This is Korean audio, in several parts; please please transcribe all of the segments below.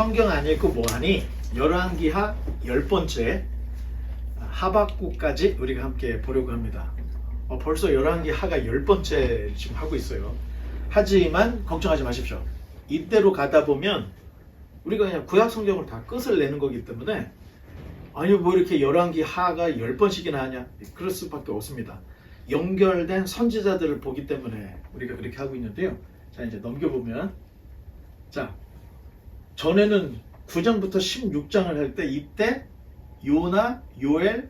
성경 안 읽고 뭐하니? 열왕기하 10번째 하박국까지 우리가 함께 보려고 합니다. 벌써 열왕기하가 10번째 지금 하고 있어요. 하지만 걱정하지 마십시오. 이대로 가다 보면 우리가 그냥 구약 성경을 다 끝을 내는 거기 때문에 아니 뭐 이렇게 열왕기하가 10번씩이나 하냐? 그럴 수밖에 없습니다. 연결된 선지자들을 보기 때문에 우리가 그렇게 하고 있는데요. 자, 이제 넘겨보면, 자, 전에는 9장부터 16장을 할 때 이때 요나, 요엘,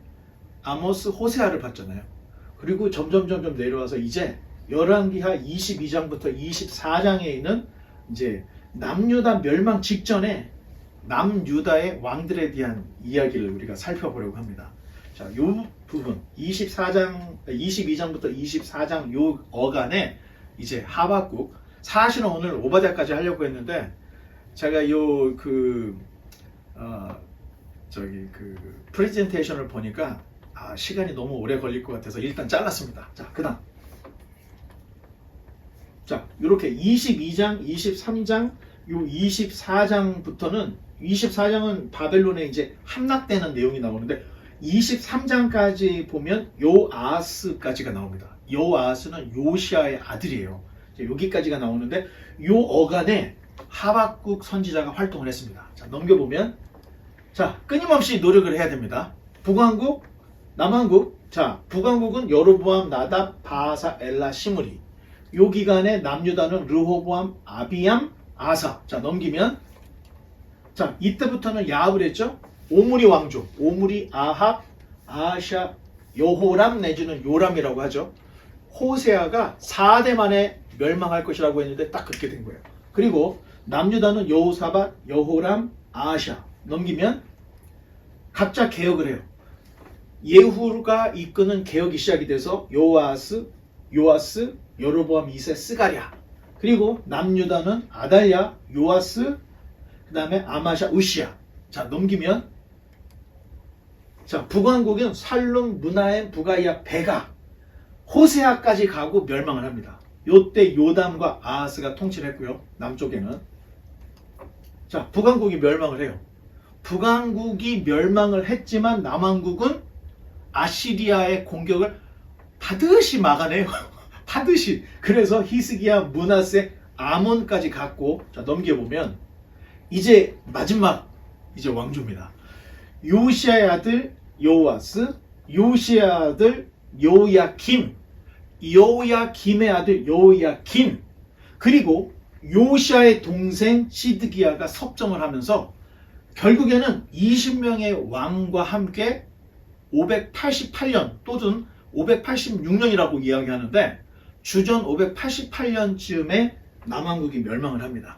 아모스, 호세아를 봤잖아요. 그리고 점점 내려와서 이제 열왕기하 22장부터 24장에 있는 이제 남유다 멸망 직전에 남유다의 왕들에 대한 이야기를 우리가 살펴보려고 합니다. 자, 요 부분 22장부터 24장 요 어간에 이제 하박국, 사실은 오늘 오바댜까지 하려고 했는데 제가 요 프레젠테이션을 보니까 시간이 너무 오래 걸릴 것 같아서 일단 잘랐습니다. 자, 그다음, 자, 이렇게 22장, 23장, 요 24장부터는 24장은 바벨론에 이제 함락되는 내용이 나오는데 23장까지 보면 요아스까지가 나옵니다. 요아스는 요시아의 아들이에요. 여기까지가 나오는데 요 어간에 하박국 선지자가 활동을 했습니다. 자, 넘겨보면, 자, 끊임없이 노력을 해야 됩니다. 북왕국, 남왕국. 자, 북왕국은 여로보암, 나답, 바하사, 엘라, 시므리. 요 기간에 남유다는 르호보암, 아비암, 아사. 자, 넘기면, 자, 이때부터는 야합을 했죠. 오므리 왕족, 오므리, 아합, 아샤, 여호람 내지는 요람이라고 하죠. 호세아가 4대 만에 멸망할 것이라고 했는데 딱 그렇게 된 거예요. 그리고 남유다는 여호사밧, 여호람, 아샤. 넘기면 각자 개혁을 해요. 예후가 이끄는 개혁이 시작이 돼서 요아스, 여로보암 2세, 스가랴. 그리고 남유다는 아달랴, 요아스, 그 다음에 아마샤, 우시야. 자, 넘기면, 자, 북왕국은 살룸, 무나엠, 부가이아, 베가, 호세아까지 가고 멸망을 합니다. 요때 요담과 아하스가 통치를 했고요. 남쪽에는. 자, 북왕국이 멸망을 해요. 북왕국이 멸망을 했지만 남왕국은 아시리아의 공격을 반드시 막아내요. 반드시. 그래서 히스기야, 므낫세, 아몬까지 갔고, 자, 넘겨보면 이제 마지막 이제 왕조입니다. 요시아의 아들 요아스, 요시아의 아들 요야김, 요야김의 아들 요야긴, 그리고 요시아의 동생 시드기야가 섭정을 하면서 결국에는 20명의 왕과 함께 588년 또는 586년이라고 이야기하는데 주전 588년쯤에 남왕국이 멸망을 합니다.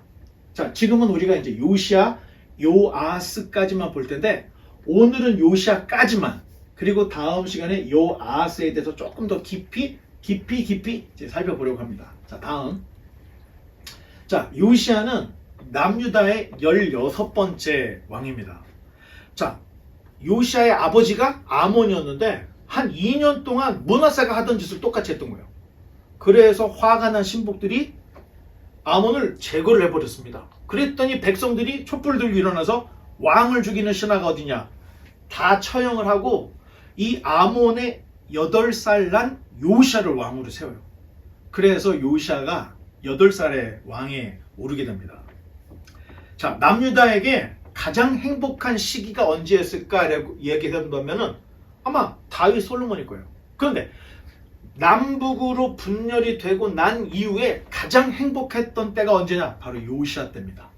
자, 지금은 우리가 이제 요시아, 요아스까지만 볼 텐데 오늘은 요시아까지만, 그리고 다음 시간에 요아스에 대해서 조금 더 깊이 이제 살펴보려고 합니다. 자, 다음. 자, 요시아는 남유다의 16번째 왕입니다. 자, 요시아의 아버지가 아몬이었는데 한 2년 동안 므낫세가 하던 짓을 똑같이 했던 거예요. 그래서 화가 난 신복들이 아몬을 제거를 해버렸습니다. 그랬더니 백성들이 촛불 들고 일어나서 왕을 죽이는 신하가 어디냐, 다 처형을 하고 이 아몬의 8살 난 요시아를 왕으로 세워요. 그래서 요시아가 8살에 왕에 오르게 됩니다. 자, 남유다에게 가장 행복한 시기가 언제였을까라고 이야기한다면은 아마 다윗 솔로몬일 거예요. 그런데 남북으로 분열이 되고 난 이후에 가장 행복했던 때가 언제냐? 바로 요시아 때입니다.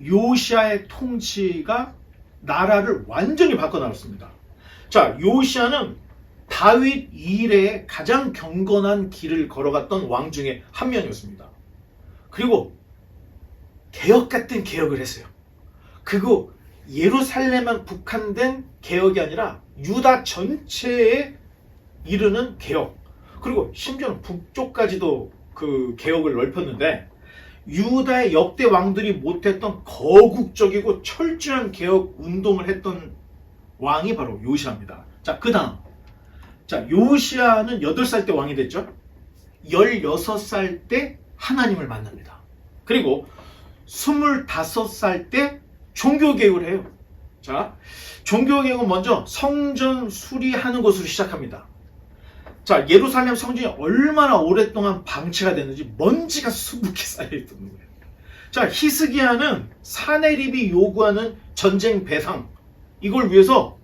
요시아의 통치가 나라를 완전히 바꿔놨습니다. 자, 요시아는 다윗 이래에 가장 경건한 길을 걸어갔던 왕 중에 한 명이었습니다. 그리고 개혁 같은 개혁을 했어요. 그리고 예루살렘만 국한된 개혁이 아니라 유다 전체에 이르는 개혁, 그리고 심지어는 북쪽까지도 그 개혁을 넓혔는데 유다의 역대 왕들이 못했던 거국적이고 철저한 개혁 운동을 했던 왕이 바로 요시아입니다. 자, 그 다음. 자, 요시아는 8살 때 왕이 됐죠. 16살 때 하나님을 만납니다. 그리고 25살 때 종교개혁을 해요. 자, 종교개혁은 먼저 성전 수리하는 것으로 시작합니다. 자, 예루살렘 성전이 얼마나 오랫동안 방치가 됐는지 먼지가 수북히 쌓여있던 거예요. 자, 히스기야는 사네립이 요구하는 전쟁 배상, 이걸 위해서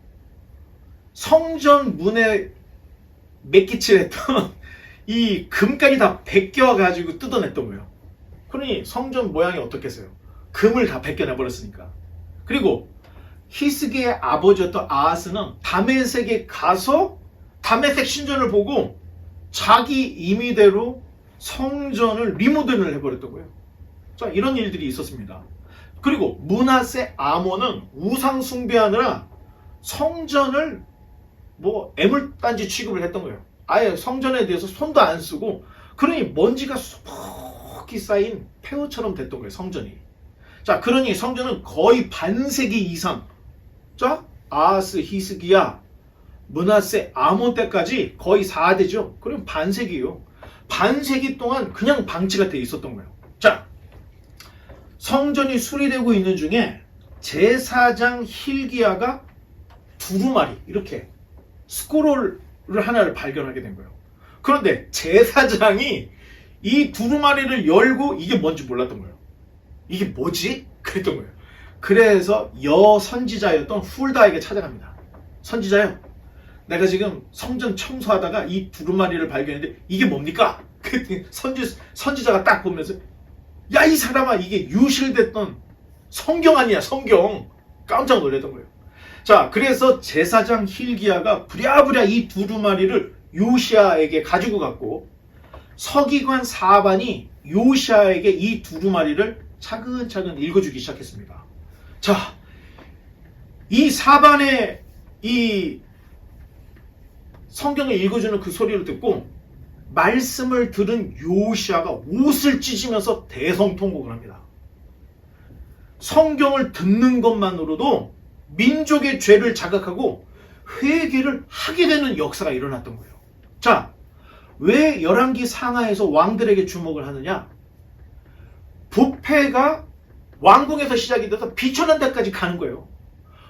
성전 문에 met기칠했던 이 금까지 다 벗겨가지고 뜯어냈던 거예요. 그러니 성전 모양이 어떻겠어요? 금을 다 벗겨내버렸으니까. 그리고 히스기야의 아버지였던 아하스는 다메섹에 가서 다메섹 신전을 보고 자기 임의대로 성전을 리모델을 해버렸던 거예요. 자, 이런 일들이 있었습니다. 그리고 므낫세 아몬은 우상 숭배하느라 성전을 애물단지 취급을 했던 거예요. 아예 성전에 대해서 손도 안 쓰고, 그러니 먼지가 수북히 쌓인 폐허처럼 됐던 거예요, 성전이. 자, 그러니 성전은 거의 반세기 이상, 자, 아하스, 히스기야, 므낫세 아몬 때까지 거의 4대죠. 그럼 반세기요. 반세기 동안 그냥 방치가 돼 있었던 거예요. 자, 성전이 수리되고 있는 중에 제사장 힐기야가 두루마리, 이렇게 스크롤을 하나를 발견하게 된 거예요. 그런데 제사장이 이 두루마리를 열고 이게 뭔지 몰랐던 거예요. 이게 뭐지? 그랬던 거예요. 그래서 여선지자였던 훌다에게 찾아갑니다. 선지자요, 내가 지금 성전 청소하다가 이 두루마리를 발견했는데 이게 뭡니까? 그랬더니 선지자가 딱 보면서, 야, 이 사람아, 이게 유실됐던 성경 아니야, 성경. 깜짝 놀랐던 거예요. 자, 그래서 제사장 힐기야가 부랴부랴 이 두루마리를 요시야에게 가지고 갔고, 서기관 사반이 요시야에게 이 두루마리를 차근차근 읽어주기 시작했습니다. 자, 이 사반의 이 성경을 읽어주는 그 소리를 듣고 말씀을 들은 요시야가 옷을 찢으면서 대성통곡을 합니다. 성경을 듣는 것만으로도 민족의 죄를 자각하고 회개를 하게 되는 역사가 일어났던 거예요. 자, 왜 열왕기 상하에서 왕들에게 주목을 하느냐? 부패가 왕궁에서 시작이 돼서 비천한 데까지 가는 거예요.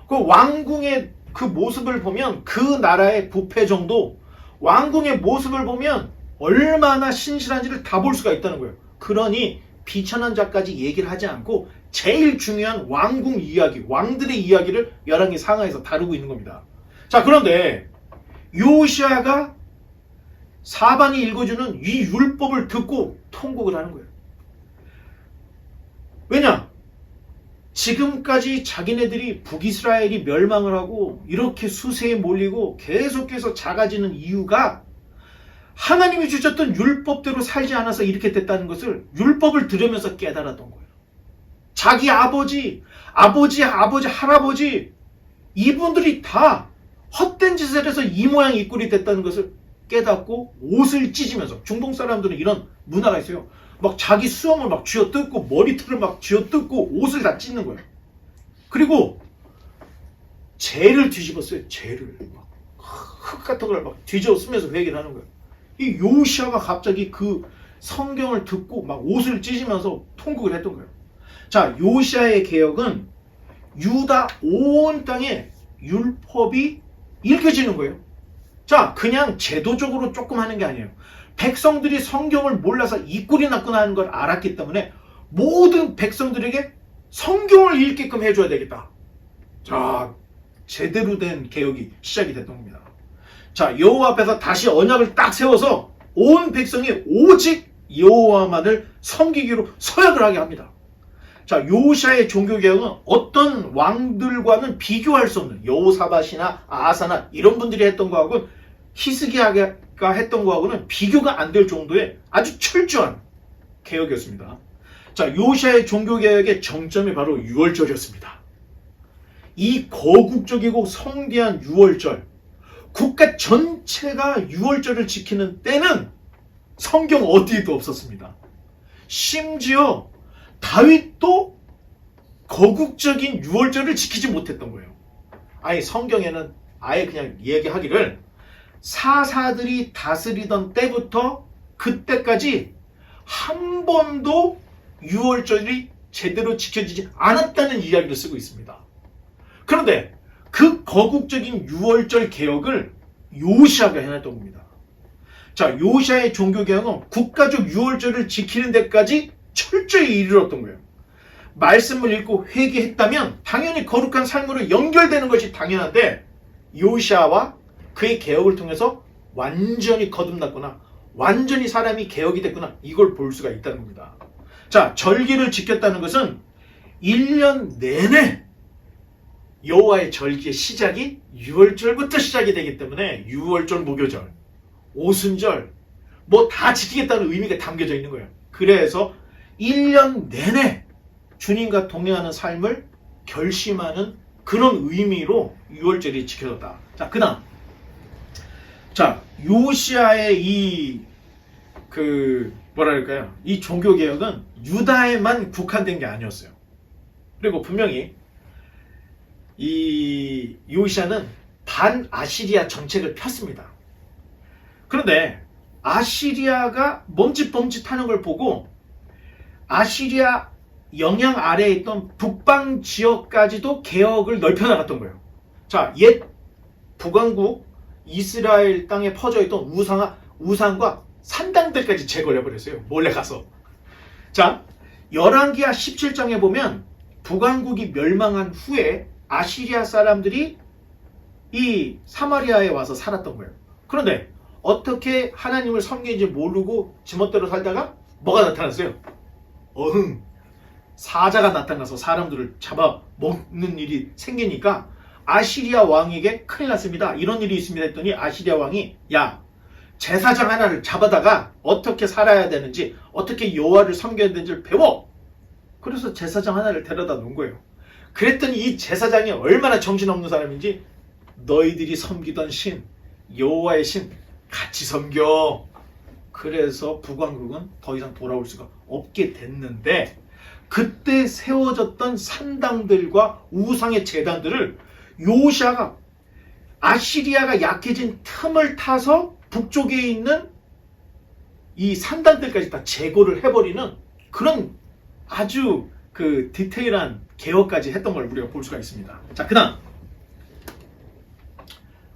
그 왕궁의 그 모습을 보면, 그 나라의 부패 정도, 왕궁의 모습을 보면 얼마나 신실한지를 다 볼 수가 있다는 거예요. 그러니 비천한 자까지 얘기를 하지 않고 제일 중요한 왕궁 이야기, 왕들의 이야기를 열왕기 상하에서 다루고 있는 겁니다. 자, 그런데 요시야가 사반이 읽어주는 이 율법을 듣고 통곡을 하는 거예요. 왜냐? 지금까지 자기네들이 북이스라엘이 멸망을 하고 이렇게 수세에 몰리고 계속해서 작아지는 이유가 하나님이 주셨던 율법대로 살지 않아서 이렇게 됐다는 것을 율법을 들으면서 깨달았던 거예요. 자기 아버지, 할아버지, 이분들이 다 헛된 짓을 해서 이 모양 이 꼴이 됐다는 것을 깨닫고 옷을 찢으면서, 중동 사람들은 이런 문화가 있어요. 막 자기 수염을 막 쥐어뜯고 머리털을 막 쥐어뜯고 옷을 다 찢는 거예요. 그리고 죄를 뒤집었어요. 죄를 막 흙 같은 걸 막 뒤집어 쓰면서 회개를 하는 거예요. 이 요시야가 갑자기 그 성경을 듣고 막 옷을 찢으면서 통곡을 했던 거예요. 자, 요시야의 개혁은 유다 온 땅에 율법이 읽혀지는 거예요. 자, 그냥 제도적으로 조금 하는 게 아니에요. 백성들이 성경을 몰라서 이 꼴이 났구나 하는 걸 알았기 때문에 모든 백성들에게 성경을 읽게끔 해줘야 되겠다. 자, 제대로 된 개혁이 시작이 됐던 겁니다. 자, 여호와 앞에서 다시 언약을 딱 세워서 온 백성이 오직 여호와만을 섬기기로 서약을 하게 합니다. 자, 요시야의 종교개혁은 어떤 왕들과는 비교할 수 없는, 여호사밧이나 아하사나 이런 분들이 했던 거하고는, 히스기야가 했던 거하고는 비교가 안 될 정도의 아주 철저한 개혁이었습니다. 자, 요시야의 종교개혁의 정점이 바로 유월절이었습니다. 이 거국적이고 성대한 유월절, 국가 전체가 유월절을 지키는 때는 성경 어디에도 없었습니다. 심지어 다윗도 거국적인 유월절을 지키지 못했던 거예요. 아예 성경에는 아예 그냥 얘기하기를, 사사들이 다스리던 때부터 그때까지 한 번도 유월절이 제대로 지켜지지 않았다는 이야기를 쓰고 있습니다. 그런데 그 거국적인 유월절 개혁을 요시아가 해놨던 겁니다. 자, 요시아의 종교개혁은 국가적 유월절을 지키는 데까지 철저히 이르렀던 거예요. 말씀을 읽고 회개했다면 당연히 거룩한 삶으로 연결되는 것이 당연한데 요시아와 그의 개혁을 통해서 완전히 거듭났구나, 완전히 사람이 개혁이 됐구나, 이걸 볼 수가 있다는 겁니다. 자, 절기를 지켰다는 것은 1년 내내 여호와의 절기의 시작이 6월절부터 시작이 되기 때문에 6월절 무교절, 오순절 뭐 다 지키겠다는 의미가 담겨져 있는 거예요. 그래서 1년 내내 주님과 동행하는 삶을 결심하는 그런 의미로 6월절이 지켜졌다. 자, 그 다음. 자, 요시아의 이 종교개혁은 유다에만 국한된 게 아니었어요. 그리고 분명히 이 요시아는 반아시리아 정책을 폈습니다. 그런데 아시리아가 멈칫멈칫하는 걸 보고 아시리아 영향 아래에 있던 북방 지역까지도 개혁을 넓혀나갔던 거예요. 자, 옛 북왕국 이스라엘 땅에 퍼져있던 우상과 산당들까지 제거를 해버렸어요. 몰래 가서. 자, 열왕기하 17장에 보면 북왕국이 멸망한 후에 아시리아 사람들이 이 사마리아에 와서 살았던 거예요. 그런데 어떻게 하나님을 섬기는지 모르고 지멋대로 살다가 뭐가 나타났어요? 사자가 나타나서 사람들을 잡아먹는 일이 생기니까 아시리아 왕에게 큰일 났습니다, 이런 일이 있습니다 했더니 아시리아 왕이 야, 제사장 하나를 잡아다가 어떻게 살아야 되는지, 어떻게 여호와를 섬겨야 되는지를 배워. 그래서 제사장 하나를 데려다 놓은 거예요. 그랬더니 이 제사장이 얼마나 정신없는 사람인지 너희들이 섬기던 신, 여호와의 신 같이 섬겨. 그래서 북왕국은 더 이상 돌아올 수가 없게 됐는데 그때 세워졌던 산당들과 우상의 제단들을 요시아가 아시리아가 약해진 틈을 타서 북쪽에 있는 이 산당들까지 다 제거를 해버리는 그런 아주 디테일한 개혁까지 했던 걸 우리가 볼 수가 있습니다. 자, 그 다음.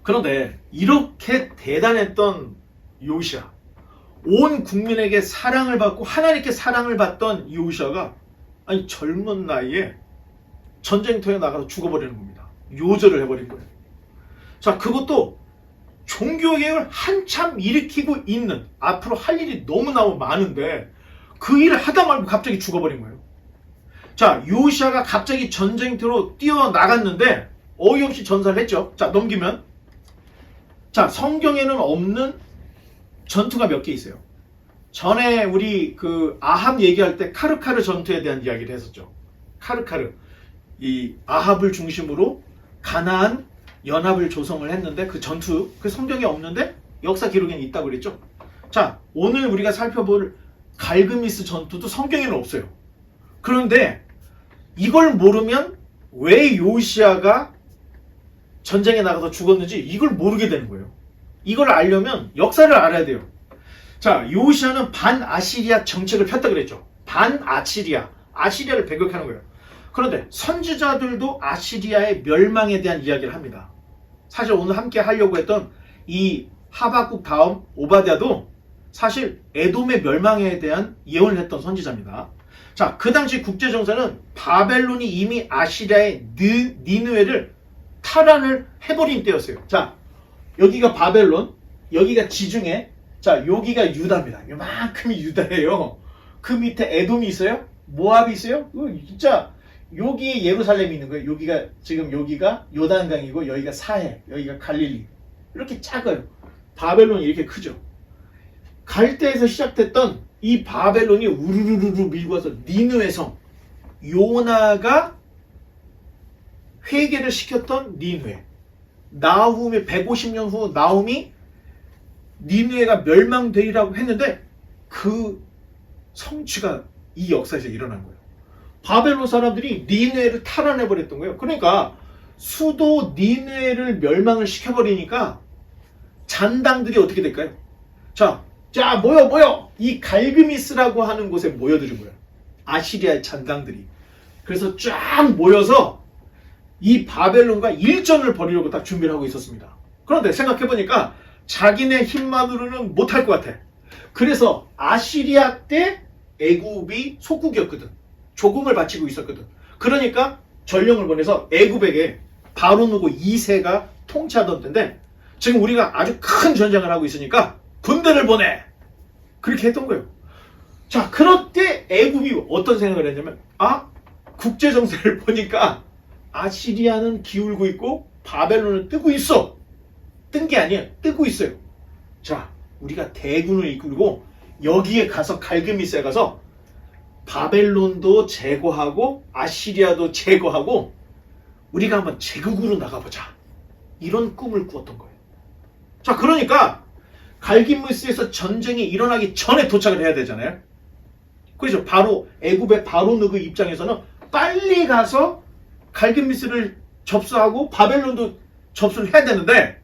그런데 이렇게 대단했던 요시아, 온 국민에게 사랑을 받고 하나님께 사랑을 받던 요시아가 젊은 나이에 전쟁터에 나가서 죽어버리는 겁니다. 요절을 해버린 거예요. 자, 그것도 종교개혁을 한참 일으키고 있는, 앞으로 할 일이 너무너무 많은데 그 일을 하다 말고 갑자기 죽어버린 거예요. 자, 요시아가 갑자기 전쟁터로 뛰어나갔는데 어이없이 전사를 했죠. 자, 넘기면, 자, 성경에는 없는 전투가 몇 개 있어요. 전에 우리 아합 얘기할 때 카르카르 전투에 대한 이야기를 했었죠. 카르카르, 이 아합을 중심으로 가나안 연합을 조성을 했는데 그 전투, 그 성경에 없는데 역사 기록에는 있다고 그랬죠. 자, 오늘 우리가 살펴볼 갈그미스 전투도 성경에는 없어요. 그런데 이걸 모르면 왜 요시아가 전쟁에 나가서 죽었는지 이걸 모르게 되는 거예요. 이걸 알려면 역사를 알아야 돼요. 자, 요시아는 반아시리아 정책을 폈다 그랬죠. 반아시리아, 아시리아를 배격하는 거예요. 그런데 선지자들도 아시리아의 멸망에 대한 이야기를 합니다. 사실 오늘 함께 하려고 했던 이 하박국 다음 오바댜도 사실 에돔의 멸망에 대한 예언을 했던 선지자입니다. 자, 그 당시 국제정세는 바벨론이 이미 아시리아의 니느웨를 탈환을 해버린 때였어요. 자, 여기가 바벨론, 여기가 지중해, 자, 여기가 유다입니다. 요만큼이 유다예요. 그 밑에 에돔이 있어요? 모압이 있어요? 진짜 여기에 예루살렘이 있는 거예요. 여기가 요단강이고 여기가 사해, 여기가 갈릴리. 이렇게 작아요. 바벨론이 이렇게 크죠. 갈대에서 시작됐던 이 바벨론이 우르르르 밀고 와서 니느웨 성, 요나가 회개를 시켰던 니느웨, 나훔의 150년 후 나훔이 니느웨가 멸망되리라고 했는데 그 성취가 이 역사에서 일어난 거예요. 바벨론 사람들이 니느웨를 탈환해버렸던 거예요. 그러니까 수도 니느웨를 멸망을 시켜버리니까 잔당들이 어떻게 될까요? 자, 모여! 이 갈그미스라고 하는 곳에 모여드는 거예요. 아시리아의 잔당들이. 그래서 쫙 모여서 이 바벨론과 일전을 벌이려고 딱 준비를 하고 있었습니다. 그런데 생각해보니까 자기네 힘만으로는 못할 것 같아. 그래서 아시리아 때 애굽이 속국이었거든. 조공을 바치고 있었거든. 그러니까 전령을 보내서 애굽에게 바로 누고 2세가 통치하던 때인데 지금 우리가 아주 큰 전쟁을 하고 있으니까 군대를 보내! 그렇게 했던 거예요. 자, 그럴 때 애굽이 어떤 생각을 했냐면 국제 정세를 보니까 아시리아는 기울고 있고 바벨론은 뜨고 있어. 뜬 게 아니야. 뜨고 있어요. 자, 우리가 대군을 이끌고 여기에 가서 갈그미스에 가서 바벨론도 제거하고 아시리아도 제거하고 우리가 한번 제국으로 나가보자. 이런 꿈을 꾸었던 거예요. 자, 그러니까 갈기미스에서 전쟁이 일어나기 전에 도착을 해야 되잖아요. 그렇죠. 바로 애굽의 바로 누구 입장에서는 빨리 가서 갈기미스를 접수하고 바벨론도 접수를 해야 되는데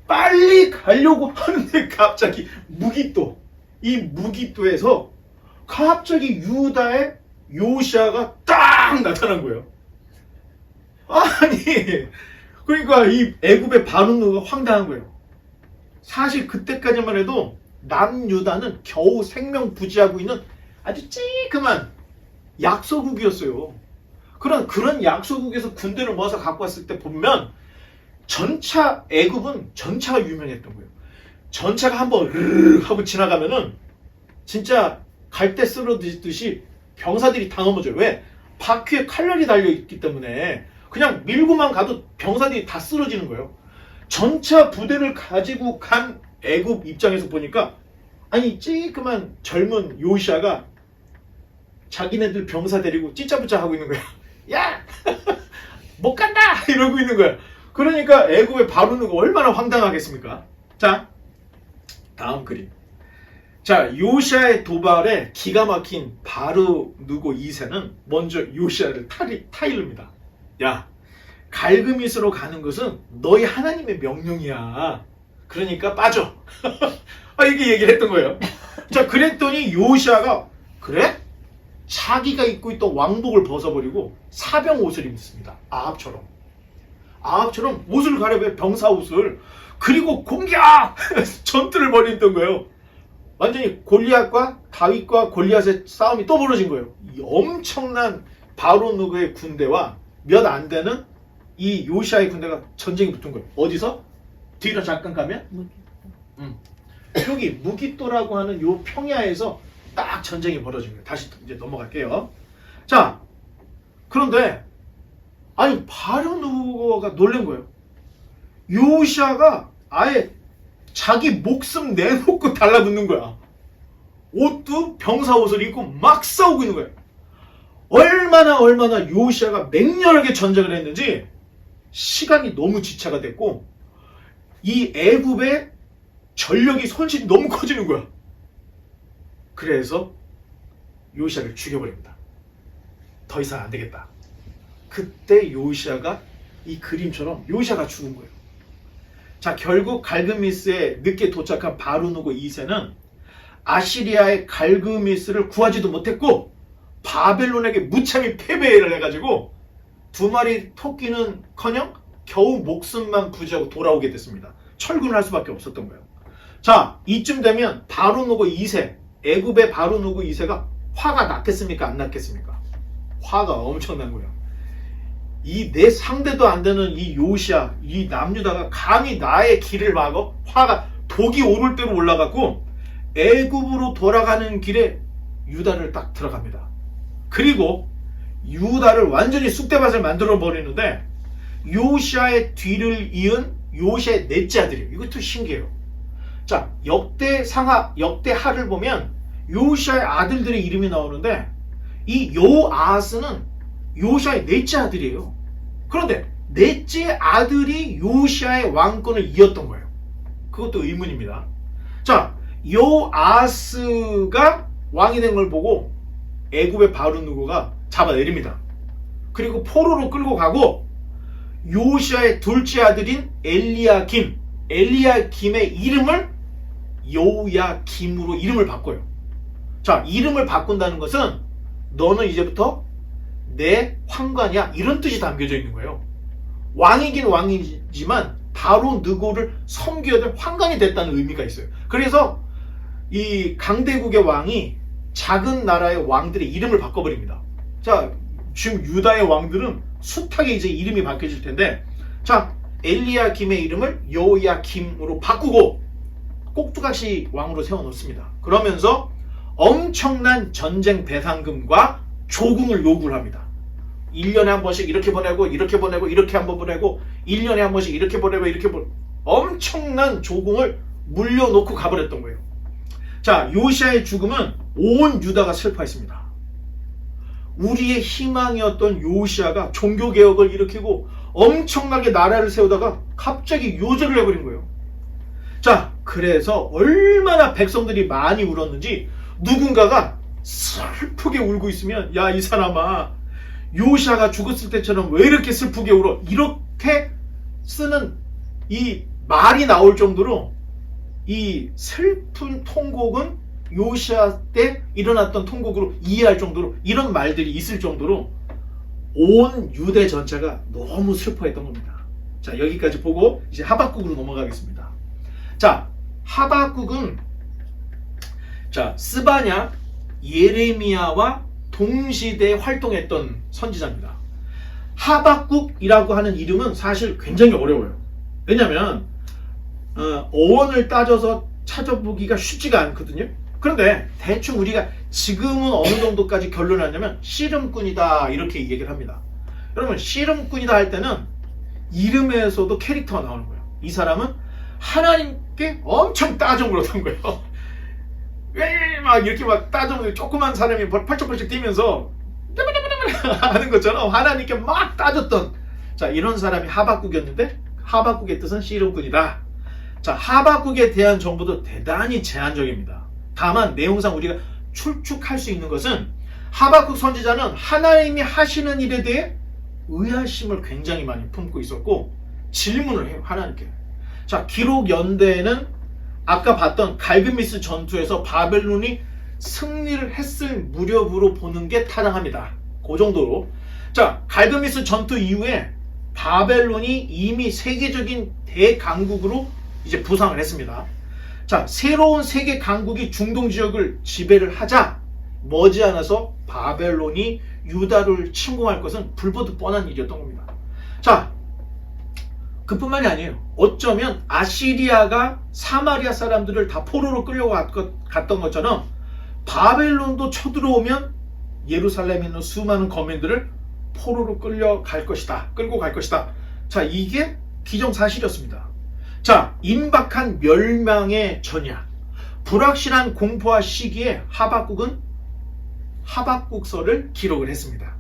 빨리 가려고 하는데 갑자기 무기또, 이 무기또에서 갑자기 유다의 요시아가 딱 나타난 거예요. 아니, 그러니까 이 애굽의 바로누가 황당한 거예요. 사실 그때까지만 해도 남유다는 겨우 생명부지하고 있는 아주 찌그만 약소국이었어요. 그런 약소국에서 군대를 모아서 갖고 왔을 때 보면 전차, 애굽은 전차가 유명했던 거예요. 전차가 한번 하고 지나가면은 진짜 갈대 쓰러지듯이 병사들이 다 넘어져요. 왜? 바퀴에 칼날이 달려있기 때문에 그냥 밀고만 가도 병사들이 다 쓰러지는 거예요. 전차 부대를 가지고 간 애굽 입장에서 보니까 아니 찌그만 젊은 요시아가 자기네들 병사 데리고 찌짜부짜 하고 있는 거야. 야! 못 간다! 이러고 있는 거야. 그러니까 애굽의 바로누가 얼마나 황당하겠습니까? 자, 다음 그림. 자, 요시아의 도발에 기가 막힌 바로누고 2세는 먼저 요시아를 타이릅니다. 야, 갈그미스로 가는 것은 너희 하나님의 명령이야. 그러니까 빠져. 이렇게 얘기를 했던 거예요. 자, 그랬더니 요시아가 그래? 자기가 입고 있던 왕복을 벗어버리고 사병 옷을 입습니다. 아합처럼 옷을 가려봐요. 병사 옷을. 그리고 공격! 전투를 벌였던 거예요. 완전히 골리앗과 다윗과 골리앗의 싸움이 또 벌어진 거예요. 이 엄청난 바로누그의 군대와 몇 안 되는 이 요시아의 군대가 전쟁이 붙은 거예요. 어디서? 뒤로 잠깐 가면 여기 무기또라고 하는 요 평야에서 딱 전쟁이 벌어진 거예요. 다시 이제 넘어갈게요. 자, 그런데 아니 바로누가 놀란 거예요. 요시아가 아예 자기 목숨 내놓고 달라붙는 거야. 옷도 병사 옷을 입고 막 싸우고 있는 거예요. 얼마나 요시아가 맹렬하게 전쟁을 했는지 시간이 너무 지체가 됐고 이 애굽의 전력이 손실이 너무 커지는 거야. 그래서 요시아를 죽여버립니다. 더 이상 안 되겠다. 그때 요시아가 이 그림처럼 요시아가 죽은 거예요. 자, 결국 갈그미스에 늦게 도착한 바로누고 2세는 아시리아의 갈그미스를 구하지도 못했고 바벨론에게 무참히 패배를 해가지고 두 마리 토끼는커녕 겨우 목숨만 부지하고 돌아오게 됐습니다. 철군을 할 수밖에 없었던 거예요. 자, 이쯤 되면 바로누고 2세, 애굽의 바로누고 2세가 화가 났겠습니까? 안 났겠습니까? 화가 엄청난 거예요. 이 내 상대도 안 되는 이 요시아, 이 남유다가 감히 나의 길을 막어? 화가 독이 오를 대로 올라갔고 애굽으로 돌아가는 길에 유다를 딱 들어갑니다. 그리고 유다를 완전히 쑥대밭을 만들어 버리는데 요시아의 뒤를 이은 요시아의 넷째 아들이에요. 이것도 신기해요. 자, 역대하를 보면 요시아의 아들들의 이름이 나오는데 이 요아스는 요시아의 넷째 아들이에요. 그런데 넷째 아들이 요시아의 왕권을 이었던 거예요. 그것도 의문입니다. 자, 요아스가 왕이 된 걸 보고 애굽의 바로누고가 잡아내립니다. 그리고 포로로 끌고 가고 요시아의 둘째 아들인 엘리야김의 이름을 요야김으로 이름을 바꿔요. 자, 이름을 바꾼다는 것은 너는 이제부터 내 환관이야. 이런 뜻이 담겨져 있는 거예요. 왕이긴 왕이지만 바로 느고를 섬겨야 될 환관이 됐다는 의미가 있어요. 그래서 이 강대국의 왕이 작은 나라의 왕들의 이름을 바꿔버립니다. 자, 지금 유다의 왕들은 숱하게 이제 이름이 바뀌어질 텐데, 자, 엘리야김의 이름을 여호야김으로 바꾸고 꼭두각시 왕으로 세워놓습니다. 그러면서 엄청난 전쟁 배상금과 조공을 요구를 합니다. 1년에 한 번씩 이렇게 보내고 이렇게 보내고 이렇게 한 번 보내고 1년에 한 번씩 이렇게 보내고 이렇게 보내고 엄청난 조공을 물려놓고 가버렸던 거예요. 자, 요시아의 죽음은 온 유다가 슬퍼했습니다. 우리의 희망이었던 요시아가 종교개혁을 일으키고 엄청나게 나라를 세우다가 갑자기 요절을 해버린 거예요. 자, 그래서 얼마나 백성들이 많이 울었는지 누군가가 슬프게 울고 있으면, 야, 이 사람아, 요시아가 죽었을 때처럼 왜 이렇게 슬프게 울어? 이렇게 쓰는 이 말이 나올 정도로 이 슬픈 통곡은 요시아 때 일어났던 통곡으로 이해할 정도로, 이런 말들이 있을 정도로 온 유대 전체가 너무 슬퍼했던 겁니다. 자, 여기까지 보고 이제 하박국으로 넘어가겠습니다. 자, 하박국은 자, 스바냐, 예레미야와 동시대에 활동했던 선지자입니다. 하박국이라고 하는 이름은 사실 굉장히 어려워요. 왜냐하면 어원을 따져서 찾아보기가 쉽지가 않거든요. 그런데 대충 우리가 지금은 어느 정도까지 결론을 하냐면 씨름꾼이다 이렇게 얘기를 합니다. 여러분, 씨름꾼이다 할 때는 이름에서도 캐릭터가 나오는 거예요. 이 사람은 하나님께 엄청 따져물었던 거예요. 왜 막 이렇게 막 따져물고 조그만 사람이 펄쩍펄쩍 뛰면서 하는 것처럼 하나님께 막 따졌던, 자, 이런 사람이 하박국이었는데, 하박국의 뜻은 씨름꾼이다. 자, 하박국에 대한 정보도 대단히 제한적입니다. 다만 내용상 우리가 추측할 수 있는 것은 하박국 선지자는 하나님이 하시는 일에 대해 의아심을 굉장히 많이 품고 있었고 질문을 해요, 하나님께. 자, 기록 연대에는 아까 봤던 갈그미스 전투에서 바벨론이 승리를 했을 무렵으로 보는 게 타당합니다. 그 정도로. 자, 갈그미스 전투 이후에 바벨론이 이미 세계적인 대강국으로 이제 부상을 했습니다. 자, 새로운 세계 강국이 중동 지역을 지배를 하자 머지않아서 바벨론이 유다를 침공할 것은 불보듯 뻔한 일이었던 겁니다. 자, 그뿐만이 아니에요. 어쩌면 아시리아가 사마리아 사람들을 다 포로로 끌려갔던 것처럼 바벨론도 쳐들어오면 예루살렘에 있는 수많은 거민들을 포로로 끌고 갈 것이다. 자, 이게 기정사실이었습니다. 자, 임박한 멸망의 전야, 불확실한 공포와 시기에 하박국은 하박국서를 기록을 했습니다.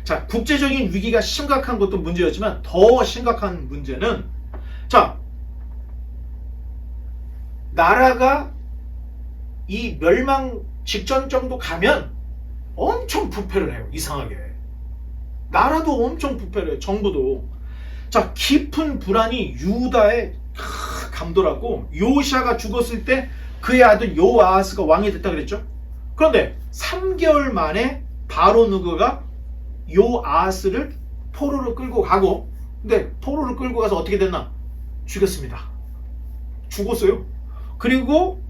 자, 국제적인 위기가 심각한 것도 문제였지만 더 심각한 문제는, 자, 나라가 이 멸망 직전 정도 가면 엄청 부패를 해요. 이상하게. 나라도 엄청 부패를 해요. 정부도. 자, 깊은 불안이 유다에 감돌았고, 요시아가 죽었을 때 그의 아들 요아하스가 왕이 됐다 그랬죠. 그런데 3개월 만에 바로 느고가 요아하스를 포로로 끌고 가고, 근데 포로를 끌고 가서 어떻게 됐나? 죽였습니다. 죽었어요. 그리고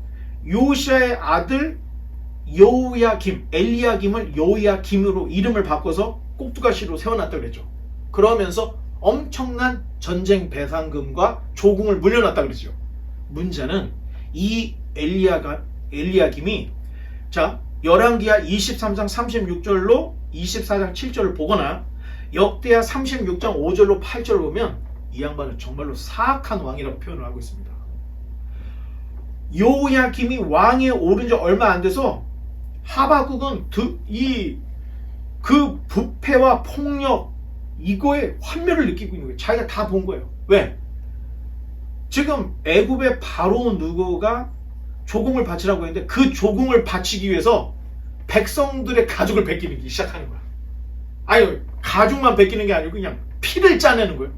요시아의 아들 여호야김, 엘리야김을 여호야김으로 이름을 바꿔서 꼭두가시로 세워놨다 그랬죠. 그러면서 엄청난 전쟁 배상금과 조공을 물려놨다 그랬죠. 문제는 이 엘리야김이, 자, 열왕기하 23장 36절로 24장 7절을 보거나 역대하 36장 5절로 8절을 보면 이 양반은 정말로 사악한 왕이라고 표현을 하고 있습니다. 여호야김이 왕에 오른 지 얼마 안 돼서 하박국은 그 부패와 폭력, 이거에 환멸을 느끼고 있는 거예요. 자기가 다 본 거예요. 왜? 지금 애굽의 바로 느고가 조공을 바치라고 했는데 그 조공을 바치기 위해서 백성들의 가죽을 벗기기 시작하는 거야. 아니, 가죽만 벗기는 게 아니고 그냥 피를 짜내는 거예요.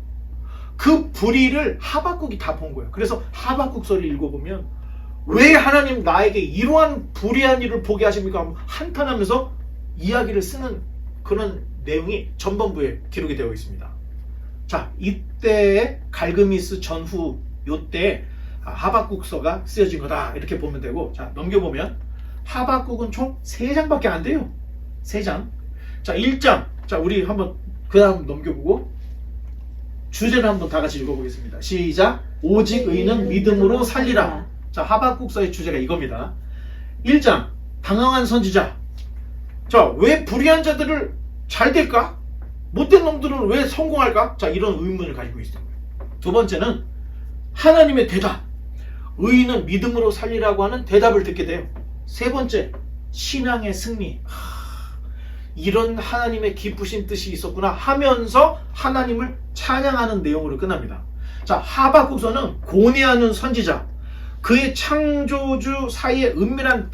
그 불의를 하박국이 다 본 거예요. 그래서 하박국서를 읽어보면 왜 하나님 나에게 이러한 불의한 일을 보게 하십니까? 한탄하면서 이야기를 쓰는 그런 내용이 전반부에 기록이 되어 있습니다. 자, 이때의 갈그미스 전후 요때 하박국서가 쓰여진 거다 이렇게 보면 되고, 자 넘겨보면 하박국은 총 3장밖에 안 돼요. 3장. 자 1장. 자 우리 한번 그 다음 넘겨보고 주제를 한번 다 같이 읽어보겠습니다. 시작. 오직 의인은 믿음으로 살리라. 자 하박국서의 주제가 이겁니다. 1장. 당황한 선지자. 자 왜 불의한 자들을 잘 될까? 못된 놈들은 왜 성공할까? 자 이런 의문을 가지고 있어요. 두 번째는 하나님의 대답. 의인은 믿음으로 살리라고 하는 대답을 듣게 돼요. 세 번째, 신앙의 승리. 이런 하나님의 기쁘신 뜻이 있었구나 하면서 하나님을 찬양하는 내용으로 끝납니다. 자, 하박국서는 고뇌하는 선지자, 그의 창조주 사이의 은밀한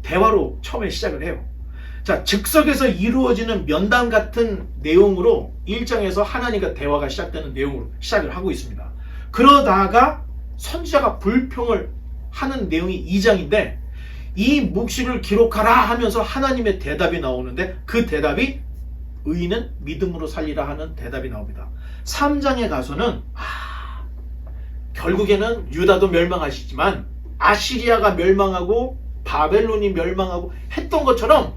대화로 처음에 시작을 해요. 자, 즉석에서 이루어지는 면담 같은 내용으로 1장에서 하나님과 대화가 시작되는 내용으로 시작을 하고 있습니다. 그러다가 선지자가 불평을 하는 내용이 2장인데 이 묵시를 기록하라 하면서 하나님의 대답이 나오는데 그 대답이 의인은 믿음으로 살리라 하는 대답이 나옵니다. 3장에 가서는 결국에는 유다도 멸망하시지만 아시리아가 멸망하고 바벨론이 멸망하고 했던 것처럼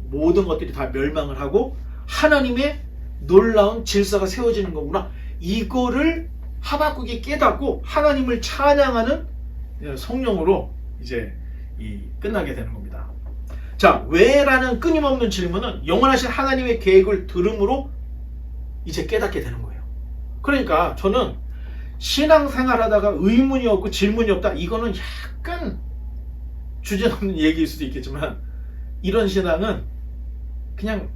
모든 것들이 다 멸망을 하고 하나님의 놀라운 질서가 세워지는 거구나. 이거를 하박국이 깨닫고 하나님을 찬양하는 성령으로 이제 끝나게 되는 겁니다. 자, 왜라는 끊임없는 질문은 영원하신 하나님의 계획을 들음으로 이제 깨닫게 되는 거예요. 그러니까 저는 신앙생활 하다가 의문이 없고 질문이 없다, 이거는 약간 주제넘는 얘기일 수도 있겠지만 이런 신앙은 그냥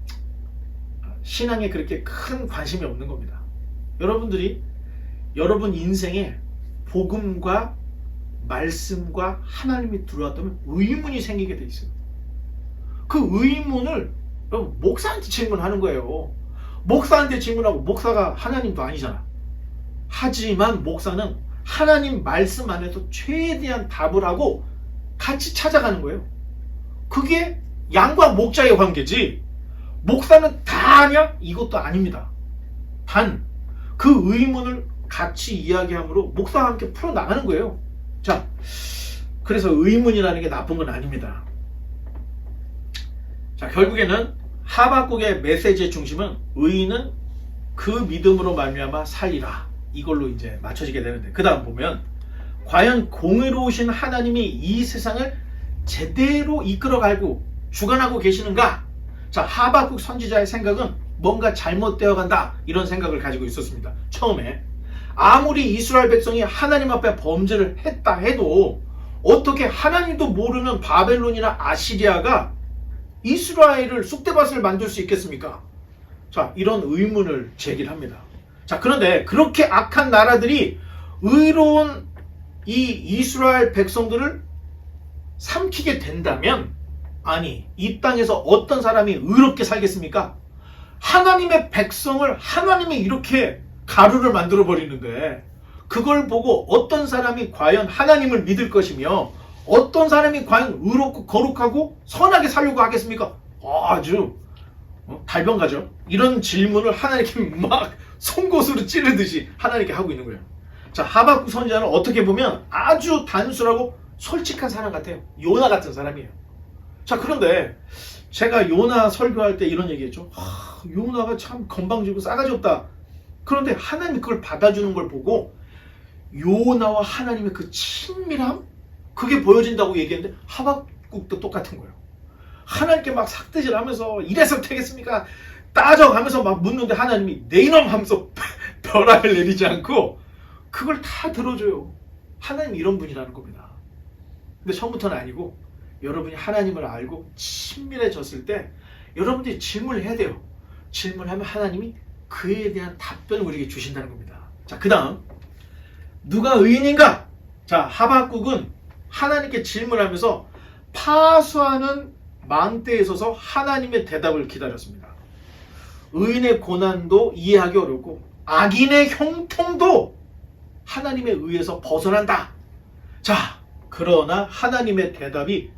신앙에 그렇게 큰 관심이 없는 겁니다. 여러분들이 여러분 인생에 복음과 말씀과 하나님이 들어왔다면 의문이 생기게 돼 있어요. 그 의문을 목사한테 질문하는 거예요. 목사한테 질문하고 목사가 하나님도 아니잖아. 하지만 목사는 하나님 말씀 안에서 최대한 답을 하고 같이 찾아가는 거예요. 그게 양과 목자의 관계지 목사는 다 아냐? 이것도 아닙니다. 단 그 의문을 같이 이야기함으로 목사와 함께 풀어나가는 거예요. 자, 그래서 의문이라는 게 나쁜 건 아닙니다. 자, 결국에는 하박국의 메시지의 중심은 의인은 그 믿음으로 말미암아 살리라, 이걸로 이제 맞춰지게 되는데, 그 다음 보면 과연 공의로우신 하나님이 이 세상을 제대로 이끌어가고 주관하고 계시는가? 자, 하박국 선지자의 생각은 뭔가 잘못되어 간다, 이런 생각을 가지고 있었습니다. 처음에 아무리 이스라엘 백성이 하나님 앞에 범죄를 했다 해도 어떻게 하나님도 모르는 바벨론이나 아시리아가 이스라엘을 쑥대밭을 만들 수 있겠습니까? 자, 이런 의문을 제기합니다. 자, 그런데 그렇게 악한 나라들이 의로운 이 이스라엘 백성들을 삼키게 된다면, 아니, 이 땅에서 어떤 사람이 의롭게 살겠습니까? 하나님의 백성을 하나님이 이렇게 가루를 만들어 버리는데 그걸 보고 어떤 사람이 과연 하나님을 믿을 것이며 어떤 사람이 과연 의롭고 거룩하고 선하게 살려고 하겠습니까? 아주 달변가죠. 이런 질문을 하나님께 막 송곳으로 찌르듯이 하나님께 하고 있는 거예요. 자, 하박국 선지자는 어떻게 보면 아주 단순하고 솔직한 사람 같아요. 요나 같은 사람이에요. 자, 그런데 제가 요나 설교할 때 이런 얘기했죠. 요나가 참 건방지고 싸가지 없다. 그런데 하나님이 그걸 받아주는 걸 보고 요나와 하나님의 그 친밀함, 그게 보여진다고 얘기했는데 하박국도 똑같은 거예요. 하나님께 막 삭대질하면서 이래서 되겠습니까? 따져가면서 막 묻는데 하나님이 내 이놈 하면서 벼락을 내리지 않고 그걸 다 들어줘요. 하나님 이런 분이라는 겁니다. 근데 처음부터는 아니고 여러분이 하나님을 알고 친밀해졌을 때 여러분들이 질문을 해야 돼요. 질문하면 하나님이 그에 대한 답변을 우리에게 주신다는 겁니다. 자, 그 다음 누가 의인인가? 자, 하박국은 하나님께 질문하면서 파수하는 망대에 서서 하나님의 대답을 기다렸습니다. 의인의 고난도 이해하기 어렵고 악인의 형통도 하나님의 의에서 벗어난다. 자, 그러나 하나님의 대답이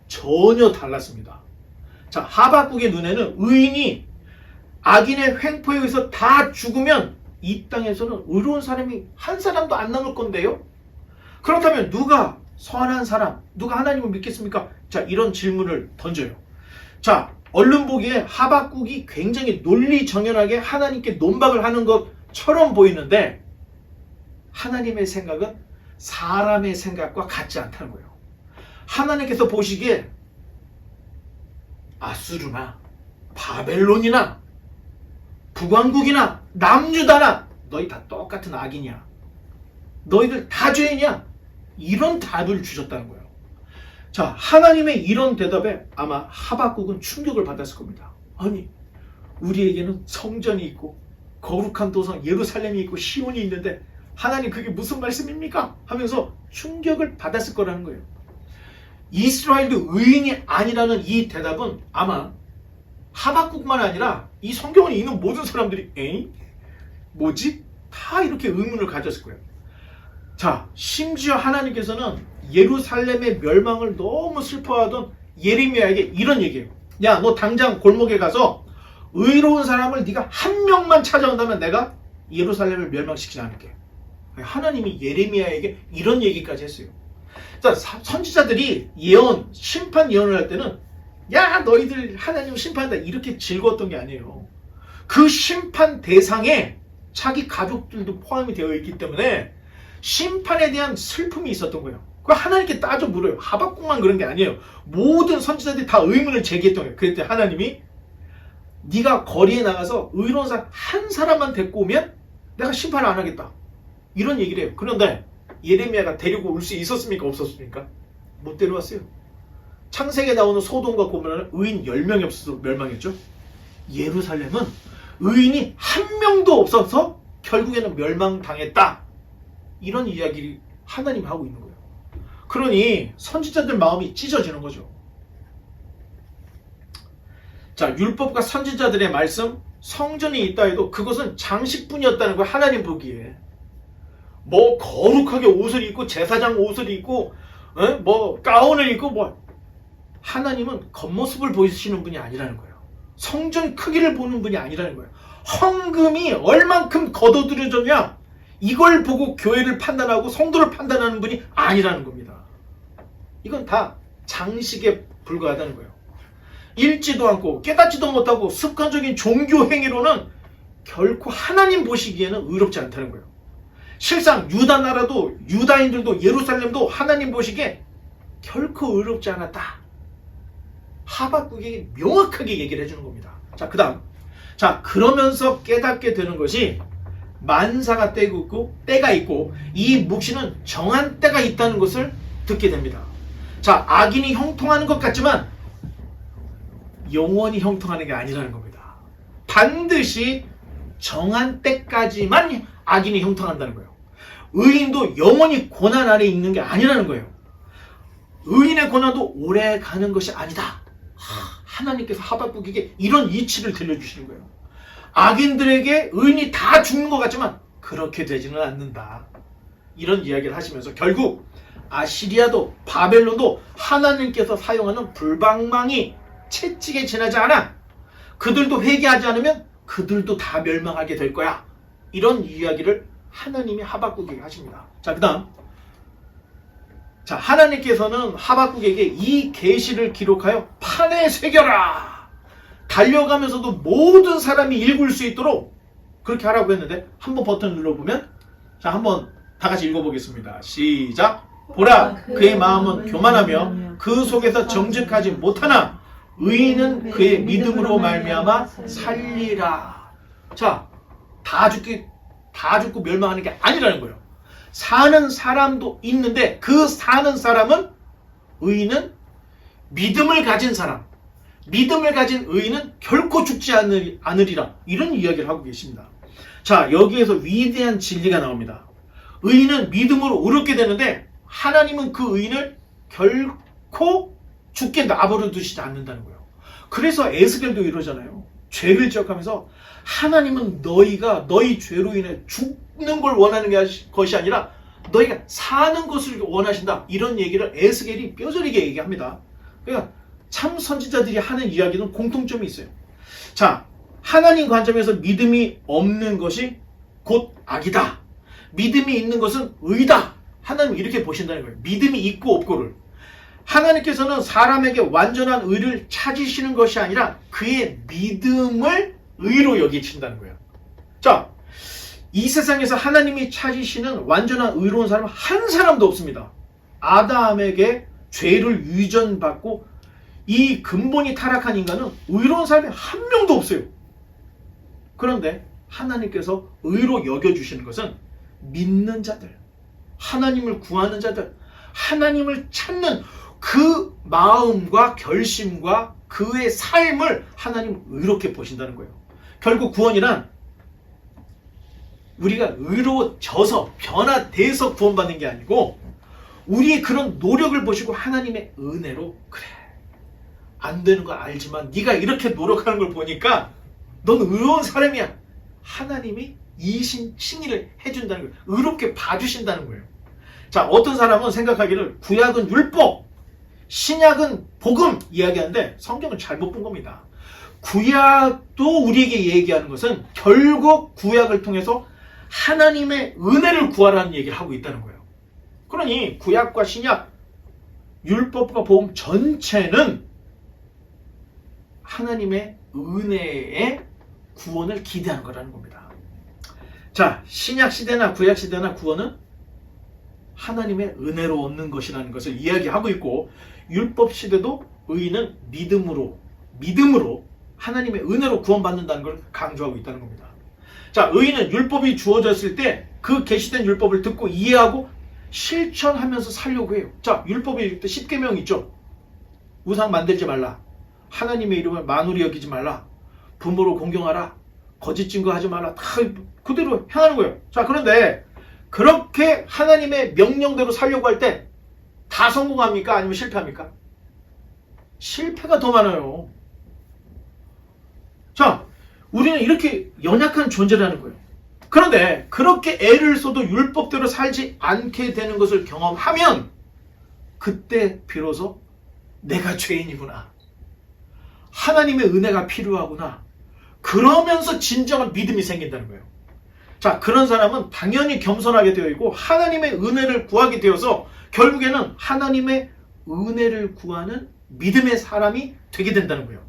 전혀 달랐습니다. 자, 하박국의 눈에는 의인이 악인의 횡포에 의해서 다 죽으면 이 땅에서는 의로운 사람이 한 사람도 안 남을 건데요. 그렇다면 누가 선한 사람, 누가 하나님을 믿겠습니까? 자, 이런 질문을 던져요. 자, 얼른 보기에 하박국이 굉장히 논리정연하게 하나님께 논박을 하는 것처럼 보이는데 하나님의 생각은 사람의 생각과 같지 않다는 거예요. 하나님께서 보시기에 아수르나 바벨론이나 북왕국이나 남유다나 너희 다 똑같은 악인이야. 너희들 다 죄인이야. 이런 답을 주셨다는 거예요. 자, 하나님의 이런 대답에 아마 하박국은 충격을 받았을 겁니다. 아니, 우리에게는 성전이 있고 거룩한 도성 예루살렘이 있고 시온이 있는데 하나님 그게 무슨 말씀입니까? 하면서 충격을 받았을 거라는 거예요. 이스라엘도 의인이 아니라는 이 대답은 아마 하박국만 아니라 이 성경에 있는 모든 사람들이 에이? 뭐지? 다 이렇게 의문을 가졌을 거예요. 자, 심지어 하나님께서는 예루살렘의 멸망을 너무 슬퍼하던 예레미야에게 이런 얘기예요. 야, 너 당장 골목에 가서 의로운 사람을 네가 한 명만 찾아온다면 내가 예루살렘을 멸망시키지 않을게. 하나님이 예레미야에게 이런 얘기까지 했어요. 자, 선지자들이 예언, 심판 예언을 할 때는 야, 너희들 하나님 심판한다 이렇게 즐거웠던 게 아니에요. 그 심판 대상에 자기 가족들도 포함이 되어 있기 때문에 심판에 대한 슬픔이 있었던 거예요. 그거 하나님께 따져 물어요. 하박국만 그런 게 아니에요. 모든 선지자들이 다 의문을 제기했던 거예요. 그랬더니 하나님이 네가 거리에 나가서 의로운 사람 한 사람만 데리고 오면 내가 심판을 안 하겠다. 이런 얘기를 해요. 그런데 예레미야가 데리고 올 수 있었습니까? 없었습니까? 못 데려왔어요. 창세기에 나오는 소돔과 고모라는 의인 10명이 없어서 멸망했죠. 예루살렘은 의인이 한 명도 없어서 결국에는 멸망당했다. 이런 이야기를 하나님이 하고 있는 거예요. 그러니 선지자들 마음이 찢어지는 거죠. 자, 율법과 선지자들의 말씀, 성전이 있다 해도 그것은 장식뿐이었다는 거예요. 하나님 보기에. 뭐 거룩하게 옷을 입고 제사장 옷을 입고 뭐 가운을 입고 뭐 하나님은 겉모습을 보이시는 분이 아니라는 거예요. 성전 크기를 보는 분이 아니라는 거예요. 헌금이 얼만큼 거둬들여졌냐 이걸 보고 교회를 판단하고 성도를 판단하는 분이 아니라는 겁니다. 이건 다 장식에 불과하다는 거예요. 읽지도 않고 깨닫지도 못하고 습관적인 종교 행위로는 결코 하나님 보시기에는 의롭지 않다는 거예요. 실상 유다 나라도 유다인들도 예루살렘도 하나님 보시기에 결코 의롭지 않았다. 하박국에게 명확하게 얘기를 해주는 겁니다. 자, 그 다음. 자, 그러면서 깨닫게 되는 것이 만사가 때가 있고 이 묵시는 정한 때가 있다는 것을 듣게 됩니다. 자, 악인이 형통하는 것 같지만 영원히 형통하는 게 아니라는 겁니다. 반드시 정한 때까지만 악인이 형통한다는 거예요. 의인도 영원히 고난 아래에 있는 게 아니라는 거예요. 의인의 고난도 오래 가는 것이 아니다. 하나님께서 하박국에게 이런 이치를 들려주시는 거예요. 악인들에게 의인이 다 죽는 것 같지만 그렇게 되지는 않는다. 이런 이야기를 하시면서 결국 아시리아도 바벨론도 하나님께서 사용하는 불방망이 채찍에 지나지 않아. 그들도 회개하지 않으면 그들도 다 멸망하게 될 거야. 이런 이야기를 하나님이 하박국에게 하십니다. 자, 그 다음. 자, 하나님께서는 하박국에게 이 계시를 기록하여 판에 새겨라. 달려가면서도 모든 사람이 읽을 수 있도록 그렇게 하라고 했는데 한번 버튼 눌러보면 자, 한번 다 같이 읽어보겠습니다. 시작. 보라, 그의 마음은 교만하며 그 속에서 정직하지 못하나 의인은 그의 믿음으로 말미암아 살리라. 자, 다 죽고 멸망하는 게 아니라는 거예요. 사는 사람도 있는데 그 사는 사람은 의인은 믿음을 가진 사람, 믿음을 가진 의인은 결코 죽지 않으리라. 이런 이야기를 하고 계십니다. 자, 여기에서 위대한 진리가 나옵니다. 의인은 믿음으로 의롭게 되는데 하나님은 그 의인을 결코 죽게 내버려 두시지 않는다는 거예요. 그래서 에스겔도 이러잖아요. 죄를 지적하면서 하나님은 너희가 너희 죄로 인해 죽는 걸 원하는 것이 아니라 너희가 사는 것을 원하신다. 이런 얘기를 에스겔이 뼈저리게 얘기합니다. 그러니까 참 선지자들이 하는 이야기는 공통점이 있어요. 자, 하나님 관점에서 믿음이 없는 것이 곧 악이다. 믿음이 있는 것은 의다. 하나님 이렇게 보신다는 거예요. 믿음이 있고 없고를. 하나님께서는 사람에게 완전한 의를 찾으시는 것이 아니라 그의 믿음을 의로 여기신다는 거예요. 자, 이 세상에서 하나님이 찾으시는 완전한 의로운 사람은 한 사람도 없습니다. 아담에게 죄를 유전받고 이 근본이 타락한 인간은 의로운 사람이 한 명도 없어요. 그런데 하나님께서 의로 여겨주시는 것은 믿는 자들, 하나님을 구하는 자들, 하나님을 찾는 그 마음과 결심과 그의 삶을 하나님 의롭게 보신다는 거예요. 결국 구원이란 우리가 의로워져서 변화돼서 구원받는 게 아니고 우리의 그런 노력을 보시고 하나님의 은혜로 그래 안 되는 거 알지만 네가 이렇게 노력하는 걸 보니까 넌 의로운 사람이야. 하나님이 이신 칭의를 해준다는 거예요. 의롭게 봐주신다는 거예요. 자, 어떤 사람은 생각하기를 구약은 율법, 신약은 복음 이야기하는데 성경은 잘못 본 겁니다. 구약도 우리에게 얘기하는 것은 결국 구약을 통해서 하나님의 은혜를 구하라는 얘기를 하고 있다는 거예요. 그러니 구약과 신약, 율법과 복음 전체는 하나님의 은혜의 구원을 기대하는 거라는 겁니다. 자, 신약 시대나 구약 시대나 구원은 하나님의 은혜로 얻는 것이라는 것을 이야기하고 있고 율법 시대도 의인은 믿음으로 하나님의 은혜로 구원받는다는 걸 강조하고 있다는 겁니다. 자, 의인은 율법이 주어졌을 때 그 계시된 율법을 듣고 이해하고 실천하면서 살려고 해요. 자, 율법이 10계명 있죠. 우상 만들지 말라. 하나님의 이름을 만우리 여기지 말라. 부모를 공경하라. 거짓 증거하지 말라. 다 그대로 행하는 거예요. 자, 그런데 그렇게 하나님의 명령대로 살려고 할 때 다 성공합니까? 아니면 실패합니까? 실패가 더 많아요. 자, 우리는 이렇게 연약한 존재라는 거예요. 그런데 그렇게 애를 써도 율법대로 살지 않게 되는 것을 경험하면 그때 비로소 내가 죄인이구나. 하나님의 은혜가 필요하구나. 그러면서 진정한 믿음이 생긴다는 거예요. 자, 그런 사람은 당연히 겸손하게 되어 있고 하나님의 은혜를 구하게 되어서 결국에는 하나님의 은혜를 구하는 믿음의 사람이 되게 된다는 거예요.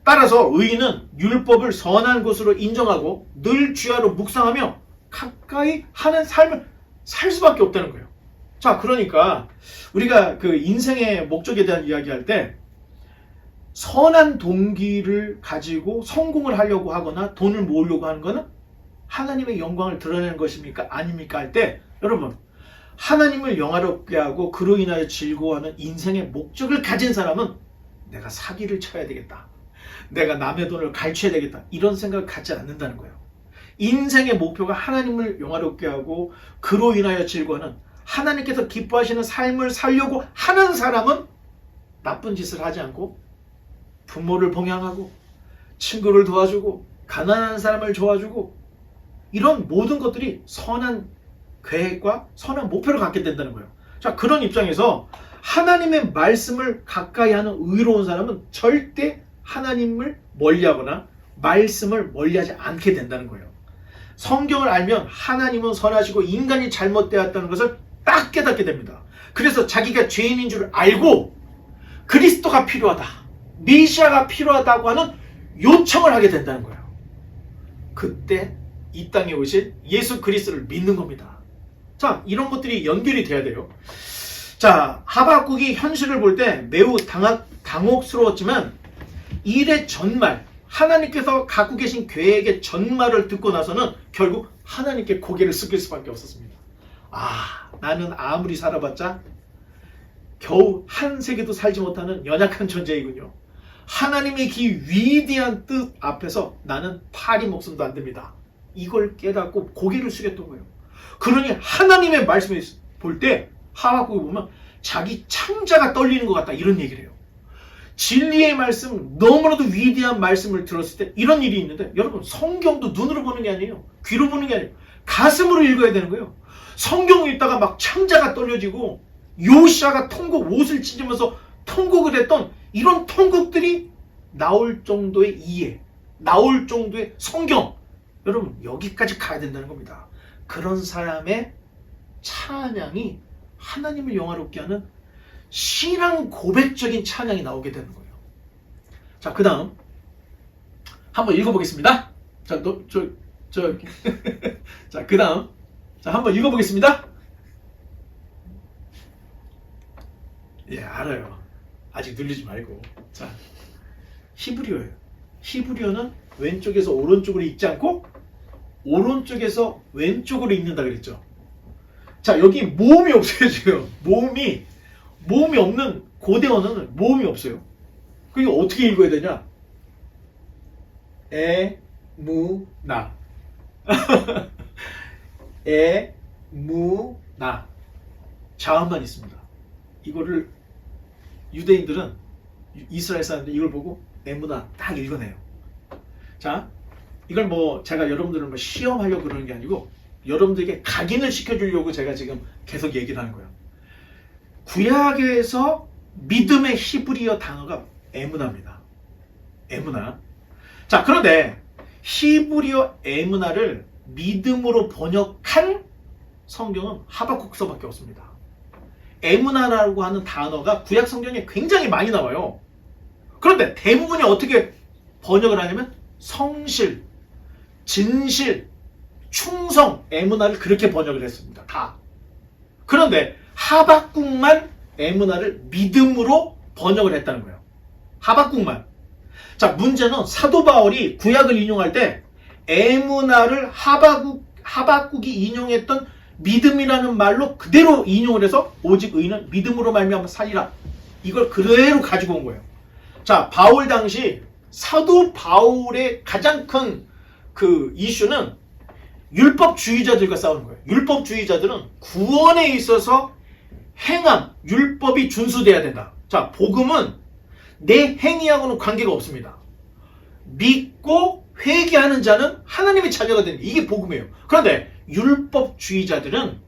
따라서 의인은 율법을 선한 것으로 인정하고 늘 주야로 묵상하며 가까이 하는 삶을 살 수밖에 없다는 거예요. 자, 그러니까 우리가 그 인생의 목적에 대한 이야기할 때 선한 동기를 가지고 성공을 하려고 하거나 돈을 모으려고 하는 것은 하나님의 영광을 드러내는 것입니까? 아닙니까? 할 때 여러분, 하나님을 영화롭게 하고 그로 인하여 즐거워하는 인생의 목적을 가진 사람은 내가 사기를 쳐야 되겠다. 내가 남의 돈을 갈취해야 되겠다. 이런 생각을 갖지 않는다는 거예요. 인생의 목표가 하나님을 영화롭게 하고 그로 인하여 즐거워하는 하나님께서 기뻐하시는 삶을 살려고 하는 사람은 나쁜 짓을 하지 않고 부모를 봉양하고 친구를 도와주고 가난한 사람을 도와주고 이런 모든 것들이 선한 계획과 선한 목표를 갖게 된다는 거예요. 자, 그런 입장에서 하나님의 말씀을 가까이 하는 의로운 사람은 절대 하나님을 멀리하거나 말씀을 멀리하지 않게 된다는 거예요. 성경을 알면 하나님은 선하시고 인간이 잘못되었다는 것을 딱 깨닫게 됩니다. 그래서 자기가 죄인인 줄 알고 그리스도가 필요하다, 메시아가 필요하다고 하는 요청을 하게 된다는 거예요. 그때 이 땅에 오신 예수 그리스도를 믿는 겁니다. 자, 이런 것들이 연결이 돼야 돼요. 자, 하박국이 현실을 볼 때 매우 당혹스러웠지만 일의 전말, 하나님께서 갖고 계신 계획의 전말을 듣고 나서는 결국 하나님께 고개를 숙일 수밖에 없었습니다. 아, 나는 아무리 살아봤자 겨우 한 세계도 살지 못하는 연약한 존재이군요. 하나님의 그 위대한 뜻 앞에서 나는 파리 목숨도 안 됩니다. 이걸 깨닫고 고개를 숙였던 거예요. 그러니 하나님의 말씀을 볼 때 하박국을 보면 자기 창자가 떨리는 것 같다, 이런 얘기를 해요. 진리의 말씀, 너무나도 위대한 말씀을 들었을 때 이런 일이 있는데, 여러분, 성경도 눈으로 보는 게 아니에요. 귀로 보는 게 아니에요. 가슴으로 읽어야 되는 거예요. 성경을 읽다가 막 창자가 떨려지고 요시아가 통곡, 옷을 찢으면서 통곡을 했던 이런 통곡들이 나올 정도의 이해, 나올 정도의 성경. 여러분 여기까지 가야 된다는 겁니다. 그런 사람의 찬양이 하나님을 영화롭게 하는 신앙 고백적인 찬양이 나오게 되는 거예요. 자, 그 다음 한번 읽어보겠습니다. 자, 자, 그 다음 자, 한번 읽어보겠습니다. 예, 알아요. 아직 늘리지 말고. 자, 히브리어예요. 히브리어는 왼쪽에서 오른쪽으로 읽지 않고 오른쪽에서 왼쪽으로 읽는다 그랬죠. 자, 여기 모음이 없어요. 지금 모음이 없는 고대어는 모음이 없어요. 그게 어떻게 읽어야 되냐? 에무나 에무나 자음만 있습니다. 이거를 유대인들은, 이스라엘 사람들이 이걸 보고 에무나 딱 읽어내요. 자, 이걸 뭐 제가 여러분들을 뭐 시험하려고 그러는 게 아니고 여러분들에게 각인을 시켜주려고 제가 지금 계속 얘기를 하는 거예요. 구약에서 믿음의 히브리어 단어가 에무나입니다. 에무나. 자, 그런데 히브리어 에무나를 믿음으로 번역한 성경은 하박국서밖에 없습니다. 에무나라고 하는 단어가 구약 성경에 굉장히 많이 나와요. 그런데 대부분이 어떻게 번역을 하냐면 성실, 진실, 충성, 에무나를 그렇게 번역을 했습니다. 다. 그런데 하박국만 에무나를 믿음으로 번역을 했다는 거예요. 하박국만. 자, 문제는 사도 바울이 구약을 인용할 때 에무나를 하박국이 인용했던 믿음이라는 말로 그대로 인용을 해서 오직 의인은 믿음으로 말미암아 살리라. 이걸 그대로 가지고 온 거예요. 자, 바울 당시 사도 바울의 가장 큰 그 이슈는 율법주의자들과 싸우는 거예요. 율법주의자들은 구원에 있어서 행함, 율법이 준수돼야 된다. 자, 복음은 내 행위하고는 관계가 없습니다. 믿고 회개하는 자는 하나님의 자녀가 된다. 이게 복음이에요. 그런데 율법주의자들은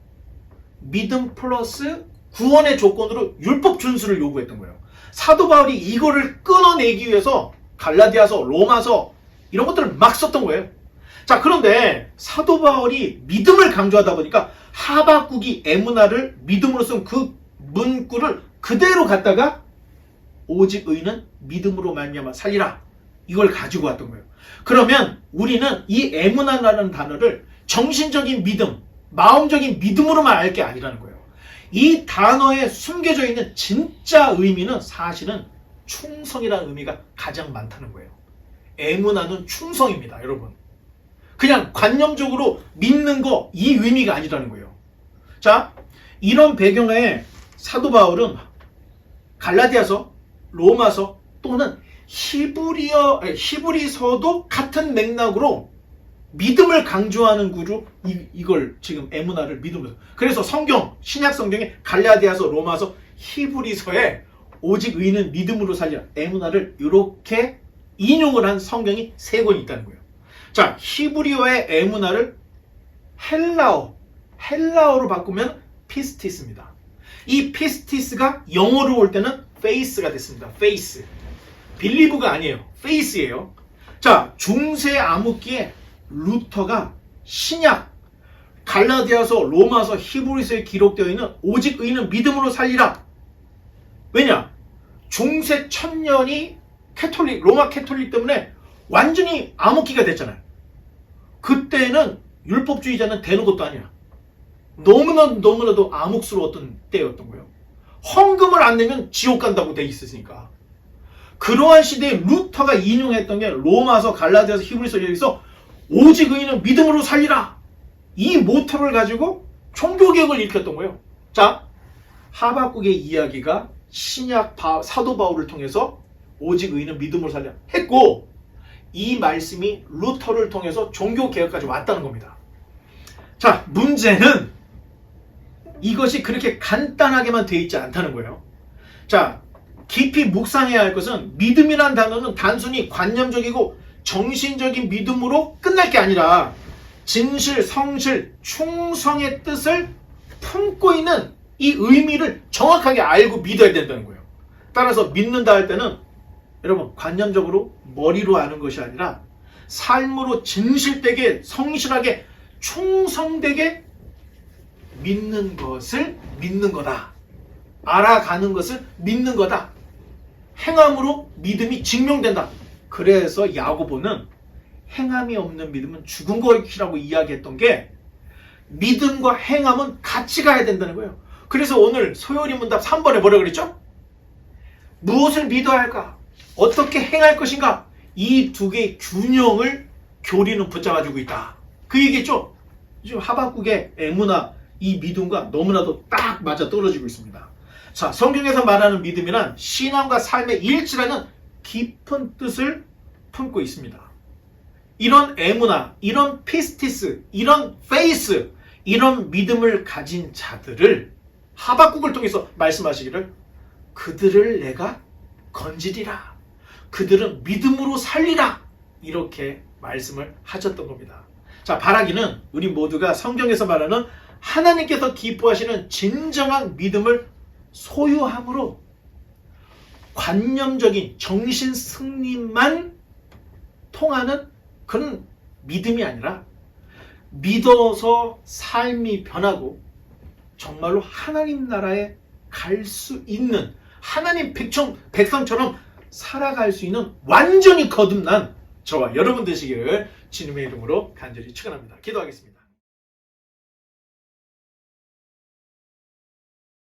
믿음 플러스 구원의 조건으로 율법 준수를 요구했던 거예요. 사도 바울이 이거를 끊어내기 위해서 갈라디아서, 로마서 이런 것들을 막 썼던 거예요. 자, 그런데 사도 바울이 믿음을 강조하다 보니까 하박국이 에무나를 믿음으로 쓴 그 문구를 그대로 갖다가 오직 의인은 믿음으로 말미암아 살리라. 이걸 가지고 왔던 거예요. 그러면 우리는 이 에무나라는 단어를 정신적인 믿음, 마음적인 믿음으로만 알 게 아니라는 거예요. 이 단어에 숨겨져 있는 진짜 의미는 사실은 충성이라는 의미가 가장 많다는 거예요. 에무나는 충성입니다, 여러분. 그냥 관념적으로 믿는 거, 이 의미가 아니라는 거예요. 자, 이런 배경에 사도 바울은 갈라디아서, 로마서 또는 히브리서도 같은 맥락으로 믿음을 강조하는 구로 이걸 지금 에무나를 믿음으로. 그래서 성경, 신약 성경에 갈라디아서, 로마서, 히브리서에 오직 의인은 믿음으로 살리라. 에무나를 이렇게 인용을 한 성경이 3권이 있다는 거예요. 자, 히브리어의 에무나를 헬라어로 바꾸면 피스티스입니다. 이 피스티스가 영어로 올 때는 페이스가 됐습니다. 페이스. 빌리브가 아니에요. 페이스예요. 자, 중세 암흑기에 루터가 신약, 갈라디아서, 로마서, 히브리서에 기록되어 있는 오직 의인은 믿음으로 살리라. 왜냐? 중세 천년이 캐톨릭, 로마 캐톨릭 때문에 완전히 암흑기가 됐잖아요. 그때는 율법주의자는 되는 것도 아니야. 너무나도 암흑스러웠던 때였던 거예요. 헌금을 안 내면 지옥 간다고 돼 있으니까. 그러한 시대에 루터가 인용했던 게 로마서, 갈라디아서, 히브리서 여기서 오직 의인은 믿음으로 살리라. 이 모토를 가지고 종교개혁을 일으켰던 거예요. 자, 하박국의 이야기가 신약 사도 바울을 통해서 오직 의인은 믿음으로 살리라 했고, 이 말씀이 루터를 통해서 종교개혁까지 왔다는 겁니다. 자, 문제는 이것이 그렇게 간단하게만 돼 있지 않다는 거예요. 자, 깊이 묵상해야 할 것은 믿음이란 단어는 단순히 관념적이고 정신적인 믿음으로 끝날 게 아니라 진실, 성실, 충성의 뜻을 품고 있는 이 의미를 정확하게 알고 믿어야 된다는 거예요. 따라서 믿는다 할 때는 여러분 관념적으로 머리로 아는 것이 아니라 삶으로 진실되게 성실하게 충성되게 믿는 것을 믿는 거다. 알아가는 것을 믿는 거다. 행함으로 믿음이 증명된다. 그래서 야고보는 행함이 없는 믿음은 죽은 것이라고 이야기했던 게 믿음과 행함은 같이 가야 된다는 거예요. 그래서 오늘 소요리 문답 3번에 뭐라 그랬죠? 무엇을 믿어야 할까? 어떻게 행할 것인가? 이 두 개의 균형을 교리는 붙잡아주고 있다. 그 얘기죠? 지금 하박국의 에무나 이 믿음과 너무나도 딱 맞아 떨어지고 있습니다. 자, 성경에서 말하는 믿음이란 신앙과 삶의 일치라는 깊은 뜻을 품고 있습니다. 이런 에무나, 이런 피스티스, 이런 페이스, 이런 믿음을 가진 자들을 하박국을 통해서 말씀하시기를 그들을 내가 건지리라. 그들은 믿음으로 살리라. 이렇게 말씀을 하셨던 겁니다. 자, 바라기는 우리 모두가 성경에서 말하는 하나님께서 기뻐하시는 진정한 믿음을 소유함으로 관념적인 정신 승리만 통하는 그런 믿음이 아니라 믿어서 삶이 변하고 정말로 하나님 나라에 갈 수 있는 하나님 백성처럼 살아갈 수 있는 완전히 거듭난 저와 여러분 되시기를 주님의 이름으로 간절히 축원합니다. 기도하겠습니다.